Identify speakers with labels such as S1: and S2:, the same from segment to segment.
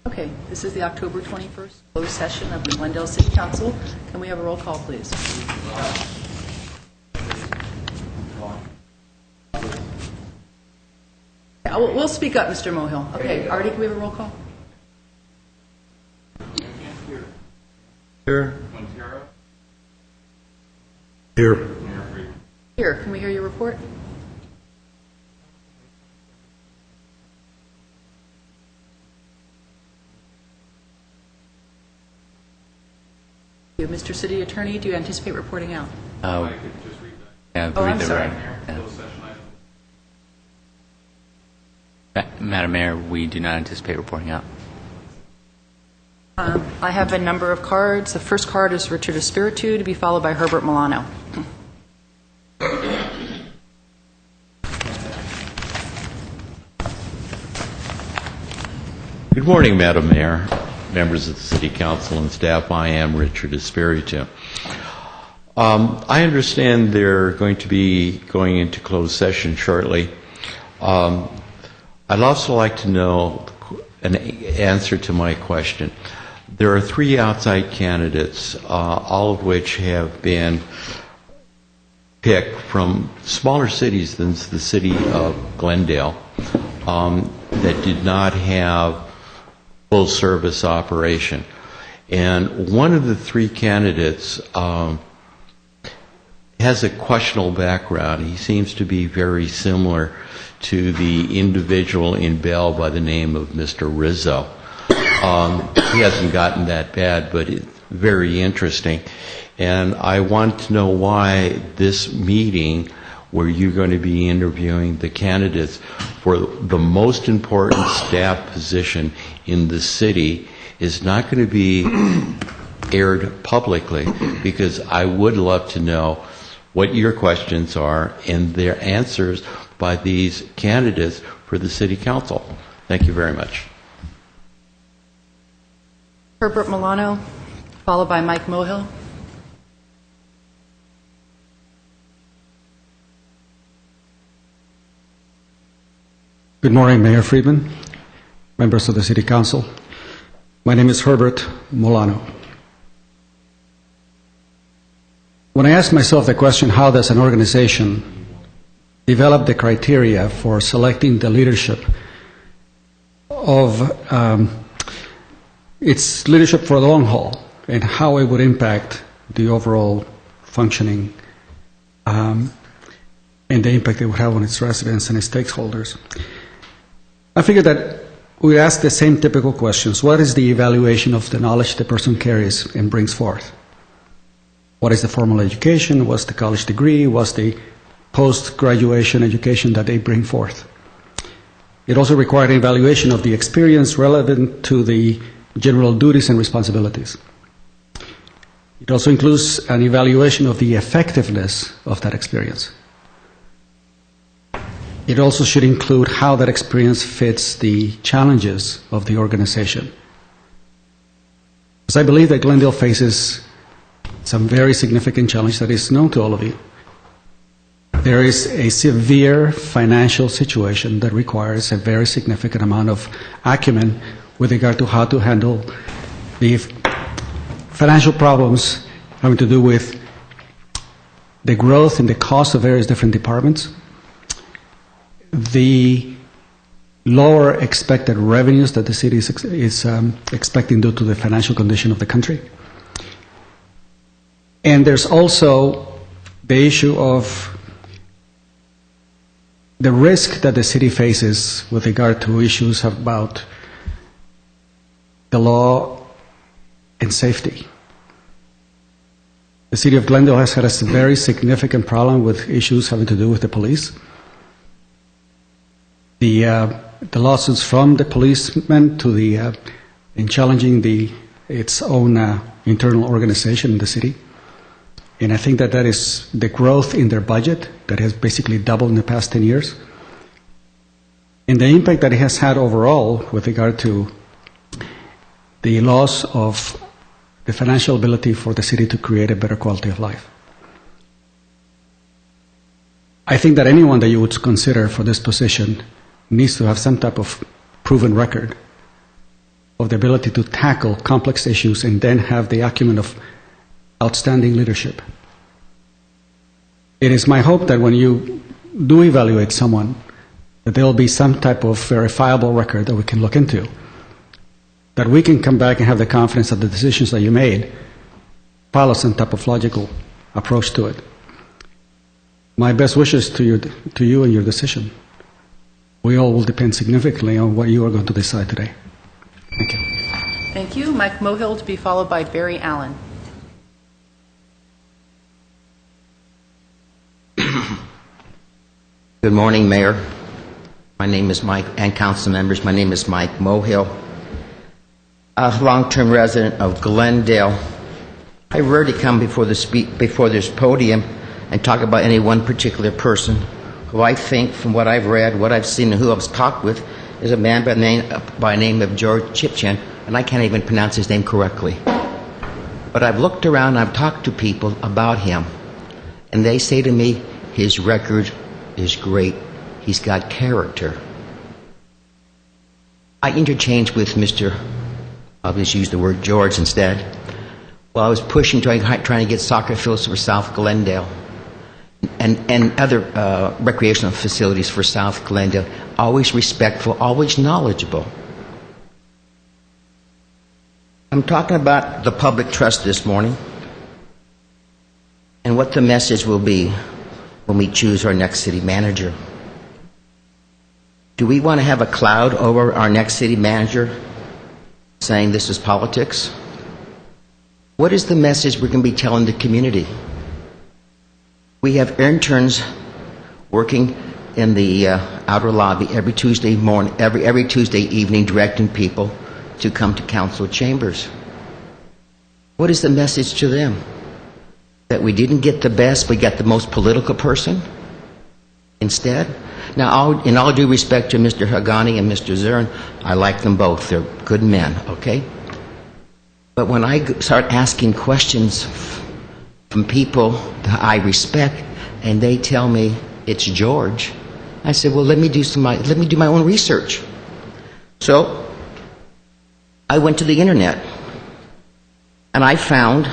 S1: Okay, this is the October 21st closed session of the Glendale City Council. Can we have a roll call, please? Yeah, we'll speak up, Mr. Mohill. Okay, Artie, can we have a roll call?
S2: Here.
S3: Here.
S1: Here, can we hear your report? Mr. City Attorney, do you anticipate reporting out?
S4: Yeah,
S1: I'm sorry.
S4: Madam Mayor, we do not anticipate reporting out.
S1: I have a number of cards. The first card is Richard Espiritu, to be followed by Herbert Milano.
S2: Good morning, Madam Mayor, members of the City Council and staff. I am Richard Espiritu. I understand they're going to be going into closed session shortly. I'd also like to know an answer to my question. There are 3 outside candidates, all of which have been picked from smaller cities than the city of Glendale that did not have full service operation. And one of the 3 candidates has a questionable background. He seems to be very similar to the individual in Bell by the name of Mr. Rizzo. He hasn't gotten that bad, but it's very interesting. And I want to know why this meeting, where you're going to be interviewing the candidates for the most important staff position in the city, is not going to be aired publicly, because I would love to know what your questions are and their answers by these candidates for the City Council. Thank you very much.
S1: Herbert Milano, followed by Mike Mohill.
S3: Good morning, Mayor Friedman, members of the City Council. My name is Herbert Milano. When I ask myself the question, how does an organization develop the criteria for selecting the leadership of its leadership for the long haul, and how it would impact the overall functioning and the impact it would have on its residents and its stakeholders, I figured that we ask the same typical questions. What is the evaluation of the knowledge the person carries and brings forth? What is the formal education? What's the college degree? What's the post-graduation education that they bring forth? It also required an evaluation of the experience relevant to the general duties and responsibilities. It also includes an evaluation of the effectiveness of that experience. It also should include how that experience fits the challenges of the organization. Because I believe that Glendale faces some very significant challenge that is known to all of you. There is a severe financial situation that requires a very significant amount of acumen with regard to how to handle the financial problems having to do with the growth and the cost of various different departments, the lower expected revenues that the city is expecting due to the financial condition of the country. And there's also the issue of the risk that the city faces with regard to issues about the law and safety. The city of Glendale has had a very significant problem with issues having to do with the police. The lawsuits from the policemen to in challenging its own internal organization in the city. And I think that is the growth in their budget that has basically doubled in the past 10 years. And the impact that it has had overall with regard to the loss of the financial ability for the city to create a better quality of life. I think that anyone that you would consider for this position needs to have some type of proven record of the ability to tackle complex issues and then have the acumen of outstanding leadership. It is my hope that when you do evaluate someone, that there will be some type of verifiable record that we can look into, that we can come back and have the confidence that the decisions that you made follow some type of logical approach to it. My best wishes to you and your decision. We all will depend significantly on what you are going to decide today. Thank you.
S1: Thank you. Mike Mohill to be followed by Barry Allen.
S5: Good morning, Mayor. My name is Mike, and council members. My name is Mike Mohill, a long-term resident of Glendale. I rarely come before this podium and talk about any one particular person who I think, from what I've read, what I've seen, and who I've talked with, is a man by the name of George Chipchin, and I can't even pronounce his name correctly. But I've looked around, I've talked to people about him, and they say to me, his record is great. He's got character. I interchanged with I'll just use the word George instead. Well, I was pushing, trying to get soccer fields for South Glendale and other recreational facilities for South Glendale. Always respectful, always knowledgeable. I'm talking about the public trust this morning and what the message will be when we choose our next city manager. Do we want to have a cloud over our next city manager saying this is politics? What is the message we're going to be telling the community? We have interns working in the outer lobby every Tuesday morning, every Tuesday evening, directing people to come to council chambers. What is the message to them? That we didn't get the best, we got the most political person instead? Now, in all due respect to Mr. Hagani and Mr. Zern, I like them both. They're good men, okay? But when I start asking questions from people that I respect, and they tell me it's George, I said, well, let me do my own research. So I went to the internet, and I found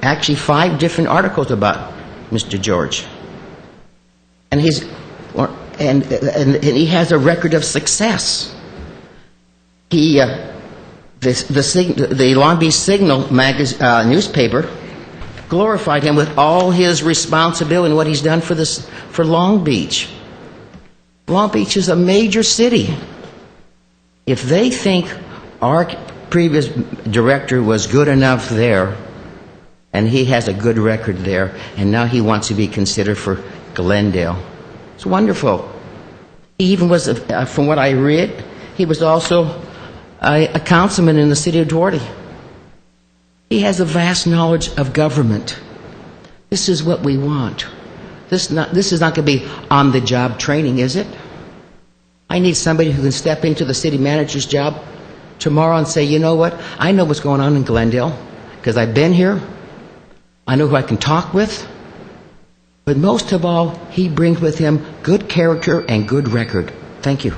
S5: actually 5 different articles about Mr. George, and he has a record of success. The Long Beach Signal newspaper glorified him with all his responsibility and what he's done for Long Beach. Long Beach is a major city. If they think our previous director was good enough there, and he has a good record there, and now he wants to be considered for Glendale, it's wonderful. He even was, from what I read, he was also a councilman in the city of Duarte. He has a vast knowledge of government. This is what we want. This is not going to be on-the-job training, is it? I need somebody who can step into the city manager's job tomorrow and say, you know what, I know what's going on in Glendale because I've been here. I know who I can talk with. But most of all, he brings with him good character and good record. Thank you.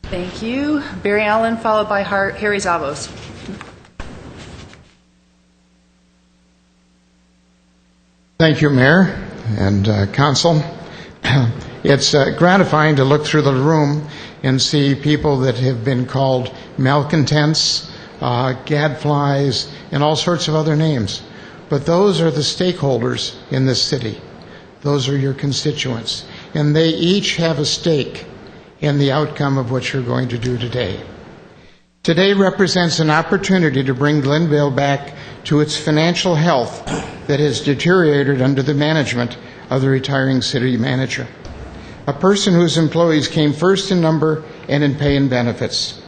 S1: Thank you. Barry Allen, followed by Harry Zavos.
S6: Thank you, Mayor and Council. It's gratifying to look through the room and see people that have been called malcontents, gadflies, and all sorts of other names. But those are the stakeholders in this city. Those are your constituents. And they each have a stake in the outcome of what you're going to do today. Today represents an opportunity to bring Glendale back to its financial health that has deteriorated under the management of the retiring city manager. A person whose employees came first in number and in pay and benefits.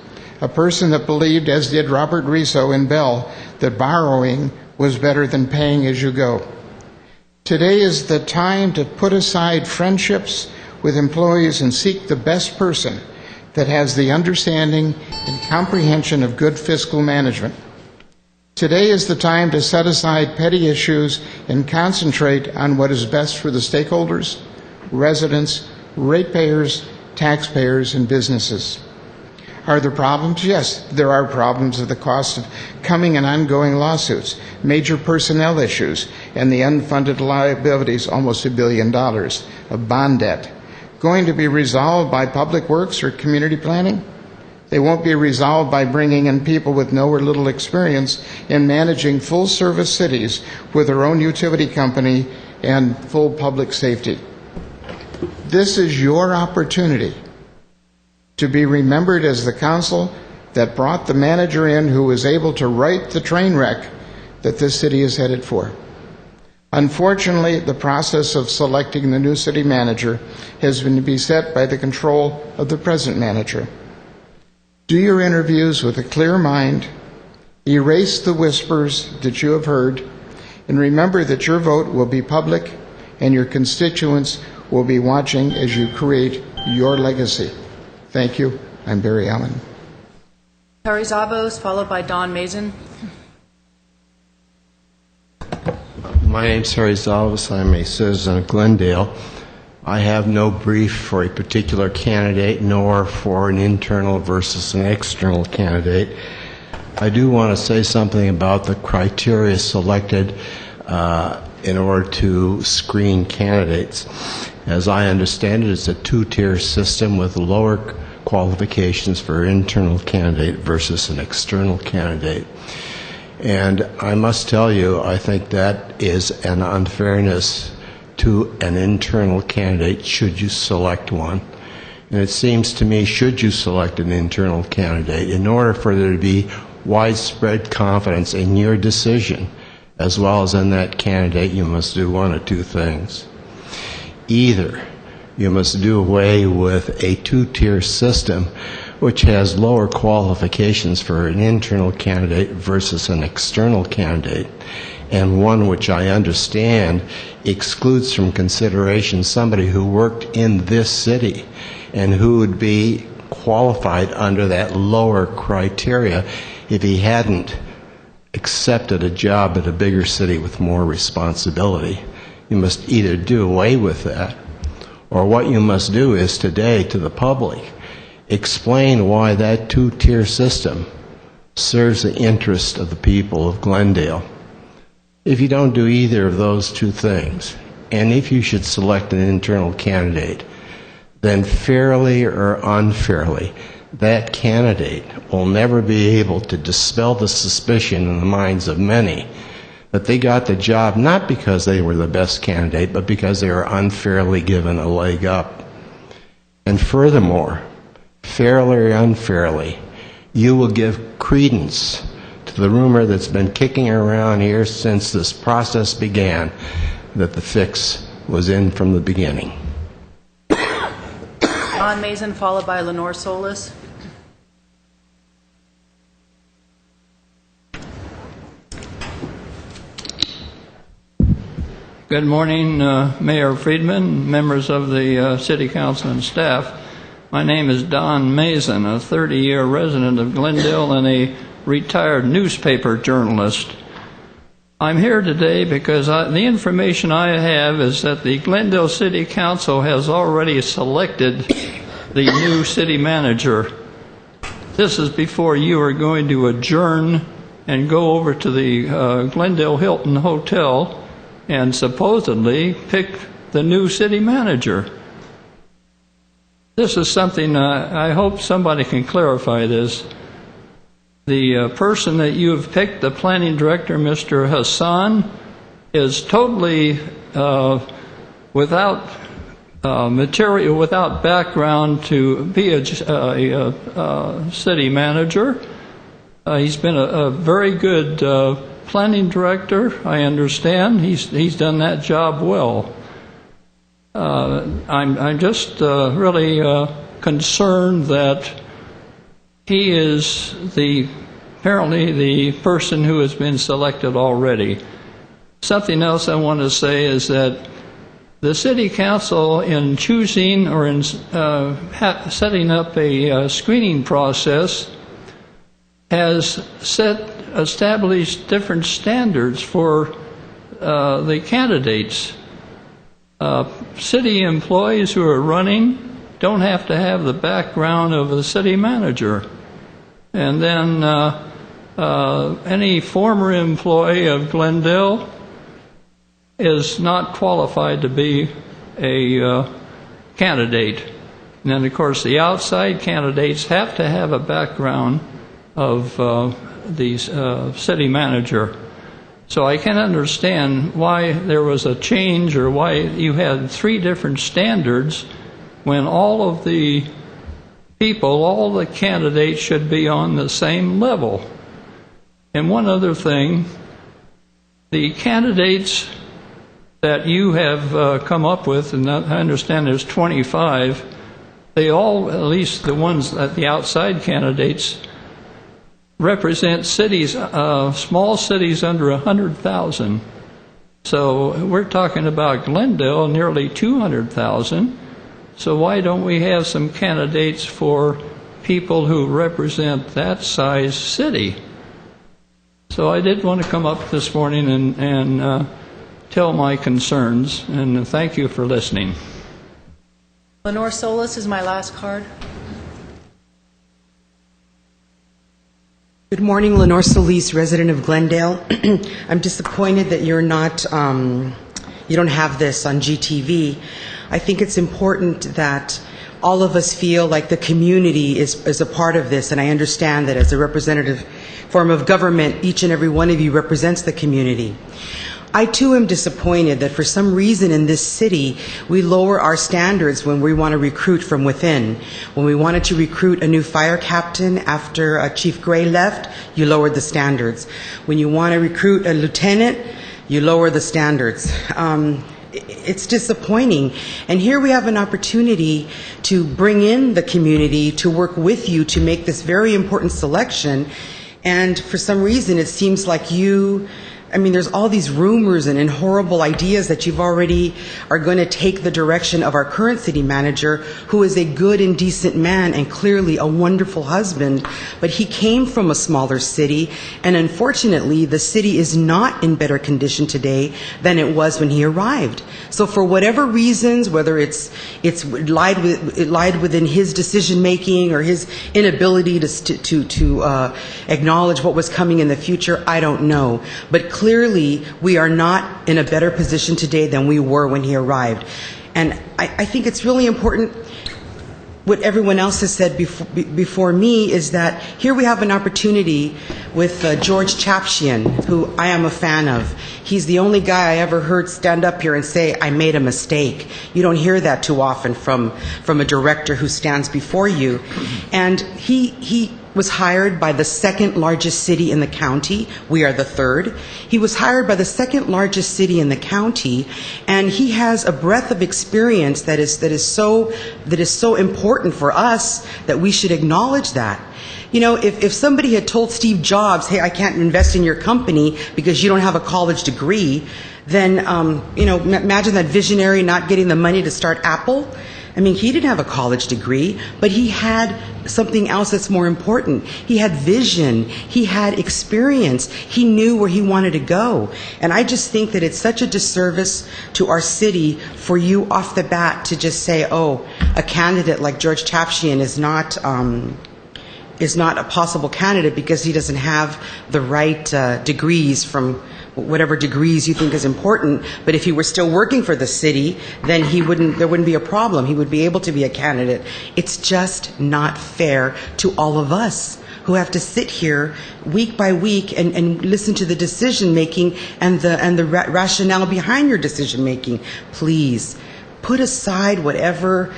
S6: A person that believed, as did Robert Rizzo in Bell, that borrowing was better than paying as you go. Today is the time to put aside friendships with employees and seek the best person that has the understanding and comprehension of good fiscal management. Today is the time to set aside petty issues and concentrate on what is best for the stakeholders, residents, ratepayers, taxpayers, and businesses. Are there problems? Yes, there are problems of the cost of coming and ongoing lawsuits, major personnel issues, and the unfunded liabilities, almost $1 billion of bond debt. Going to be resolved by public works or community planning? They won't be resolved by bringing in people with no or little experience in managing full-service cities with their own utility company and full public safety. This is your opportunity to be remembered as the council that brought the manager in who was able to right the train wreck that this city is headed for. Unfortunately, the process of selecting the new city manager has been beset by the control of the present manager. Do your interviews with a clear mind, erase the whispers that you have heard, and remember that your vote will be public and your constituents will be watching as you create your legacy. Thank you. I'm Barry Allen.
S1: Terry Zavos, followed by Don Mason.
S7: My name's Harry Zalvis. I'm a citizen of Glendale. I have no brief for a particular candidate, nor for an internal versus an external candidate. I do want to say something about the criteria selected in order to screen candidates. As I understand it, it's a two-tier system with lower qualifications for an internal candidate versus an external candidate. And I must tell you, I think that is an unfairness to an internal candidate should you select one. And it seems to me, should you select an internal candidate, in order for there to be widespread confidence in your decision, as well as in that candidate, you must do one of two things. Either you must do away with a two-tier system which has lower qualifications for an internal candidate versus an external candidate, and one which I understand excludes from consideration somebody who worked in this city and who would be qualified under that lower criteria if he hadn't accepted a job at a bigger city with more responsibility. You must either do away with that, or what you must do is today to the public explain why that two-tier system serves the interest of the people of Glendale. If you don't do either of those two things, and if you should select an internal candidate, then fairly or unfairly, that candidate will never be able to dispel the suspicion in the minds of many that they got the job not because they were the best candidate, but because they were unfairly given a leg up. And furthermore, fairly or unfairly, you will give credence to the rumor that's been kicking around here since this process began, that the fix was in from the beginning.
S1: Don Mason, followed by Lenore Solis.
S8: Good morning, Mayor Friedman, members of the City Council and staff. My name is Don Mason, a 30-year resident of Glendale and a retired newspaper journalist. I'm here today because the information I have is that the Glendale City Council has already selected the new city manager. This is before you are going to adjourn and go over to the Glendale Hilton Hotel and supposedly pick the new city manager. This is something I hope somebody can clarify this. The person that you have picked, the planning director, Mr. Hassan, is totally without material, without background to be a city manager. He's been a very good planning director, I understand. He's done that job well. I'm just really concerned that he is apparently the person who has been selected already. Something else I want to say is that the City Council, in choosing or in setting up a screening process, has established different standards for the candidates. City employees who are running don't have to have the background of the city manager. And then any former employee of Glendale is not qualified to be a candidate. And then, of course, the outside candidates have to have a background of the city manager. So I can understand why there was a change, or why you had 3 different standards when all of the people, all the candidates should be on the same level. And one other thing, the candidates that you have come up with, and I understand there's 25, they all, at least the ones that the outside candidates, represent cities, small cities under 100,000. So we're talking about Glendale, nearly 200,000. So why don't we have some candidates for people who represent that size city? So I did want to come up this morning and tell my concerns, and thank you for listening.
S1: Lenore Solis is my last card.
S9: Good morning, Lenore Solis, resident of Glendale. I'm disappointed that you're not, you don't have this on GTV. I think it's important that all of us feel like the community is a part of this, and I understand that as a representative form of government, each and every one of you represents the community. I too am disappointed that for some reason in this city we lower our standards when we want to recruit from within. When we wanted to recruit a new fire captain after Chief Gray left, you lowered the standards. When you want to recruit a lieutenant, you lower the standards. It's disappointing. And here we have an opportunity to bring in the community to work with you to make this very important selection. And for some reason it seems like there's all these rumors and horrible ideas that you've already are going to take the direction of our current city manager, who is a good and decent man and clearly a wonderful husband, but he came from a smaller city, and unfortunately the city is not in better condition today than it was when he arrived. So for whatever reasons, whether it lied within his decision making or his inability to acknowledge what was coming in the future, I don't know. But clearly, we are not in a better position today than we were when he arrived. And I think it's really important, what everyone else has said before me, is that here we have an opportunity with George Chapchian, who I am a fan of. He's the only guy I ever heard stand up here and say, I made a mistake. You don't hear that too often from a director who stands before you. And he was hired by the second largest city in the county. We are the third. He was hired by the second largest city in the county, and he has a breadth of experience that is so important for us that we should acknowledge that. You know, if somebody had told Steve Jobs, hey, I can't invest in your company because you don't have a college degree, then, imagine that visionary not getting the money to start Apple. I mean, he didn't have a college degree, but he had something else that's more important. He had vision. He had experience. He knew where he wanted to go. And I just think that it's such a disservice to our city for you off the bat to just say, oh, a candidate like George Chapchian is not a possible candidate because he doesn't have the right degrees from whatever degrees you think is important. But if he were still working for the city, then there wouldn't be a problem. He would be able to be a candidate. It's just not fair to all of us who have to sit here week by week and listen to the decision making and the rationale behind your decision making. Please put aside whatever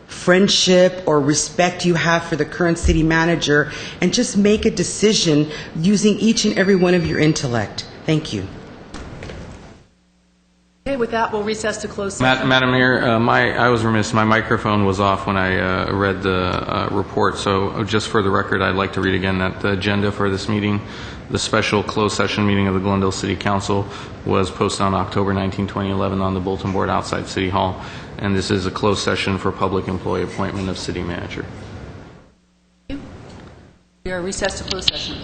S9: friendship or respect you have for the current city manager and just make a decision using each and every one of your intellect. Thank you.
S1: Okay, with that, we'll recess to closed session.
S10: Madam Mayor, I was remiss. My microphone was off when I read the report. So just for the record, I'd like to read again that the agenda for this meeting, the special closed session meeting of the Glendale City Council, was posted on October 19, 2011 on the bulletin board outside City Hall. And this is a closed session for public employee appointment of city manager.
S1: We are recessed to closed session.